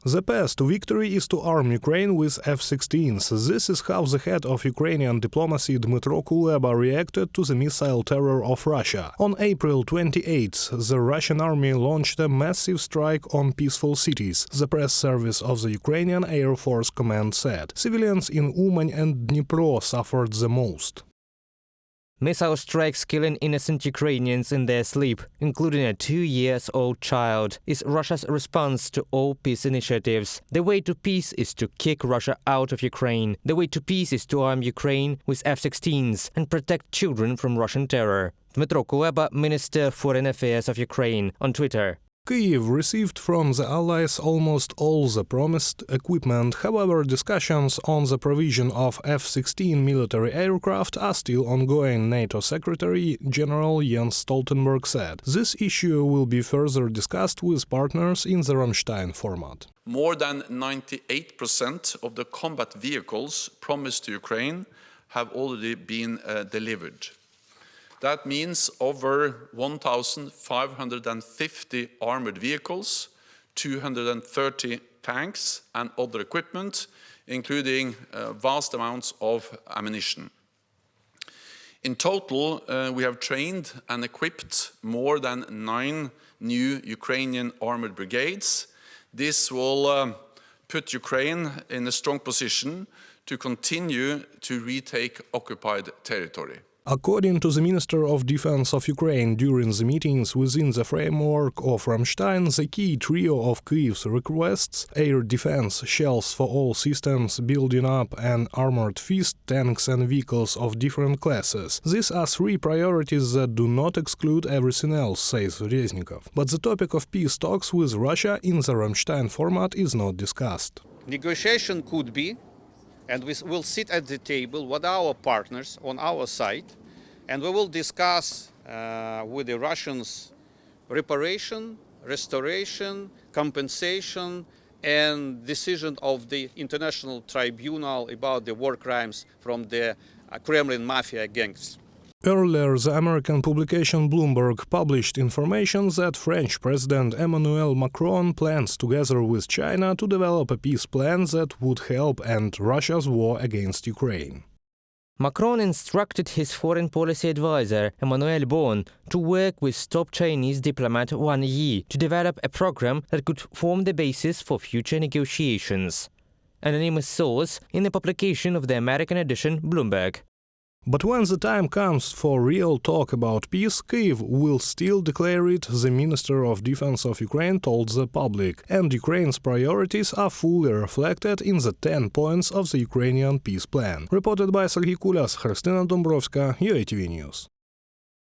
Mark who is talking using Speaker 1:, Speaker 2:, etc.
Speaker 1: The path to victory is to arm Ukraine with F-16s. This is how the head of Ukrainian diplomacy Dmytro Kuleba reacted to the missile terror of Russia. On April 28th, the Russian army launched a massive strike on peaceful cities, the press service of the Ukrainian Air Force Command said. Civilians in Uman and Dnipro suffered the most.
Speaker 2: Missile strikes killing innocent Ukrainians in their sleep, including a 2-year-old child, is Russia's response to all peace initiatives. The way to peace is to kick Russia out of Ukraine. The way to peace is to arm Ukraine with F-16s and protect children from Russian terror. Dmytro Kuleba, Minister of Foreign Affairs of Ukraine, on Twitter.
Speaker 1: Kyiv received from the Allies almost all the promised equipment. However, discussions on the provision of F-16 military aircraft are still ongoing, NATO Secretary General Jens Stoltenberg said. This issue will be further discussed with partners in the Ramstein format.
Speaker 3: More than 98% of the combat vehicles promised to Ukraine have already been delivered. That means over 1,550 armored vehicles, 230 tanks and other equipment, including vast amounts of ammunition. In total, we have trained and equipped more than 9 new Ukrainian armored brigades. This will put Ukraine in a strong position to continue to retake occupied territory.
Speaker 1: According to the Minister of Defense of Ukraine, during the meetings within the framework of Ramstein, the key trio of Kyiv's requests – air defense, shells for all systems, building up an armored fist, tanks and vehicles of different classes. These are 3 priorities that do not exclude everything else, says Reznikov. But the topic of peace talks with Russia in the Ramstein format is not discussed.
Speaker 4: Negotiation could be, and we will sit at the table with our partners on our side, and we will discuss with the Russians reparation, restoration, compensation, and decision of the international tribunal about the war crimes from the Kremlin mafia gangs.
Speaker 1: Earlier, the American publication Bloomberg published information that French President Emmanuel Macron plans, together with China, to develop a peace plan that would help end Russia's war against Ukraine.
Speaker 2: Macron instructed his foreign policy advisor, Emmanuel Bon, to work with top Chinese diplomat Wang Yi to develop a program that could form the basis for future negotiations. An anonymous source in the publication of the American edition Bloomberg.
Speaker 1: But when the time comes for real talk about peace, Kyiv will still declare it, the Minister of Defense of Ukraine told the public, and Ukraine's priorities are fully reflected in the 10 points of the Ukrainian peace plan. Reported by Serhiy Kulas, Christina Dombrovska, UATV News.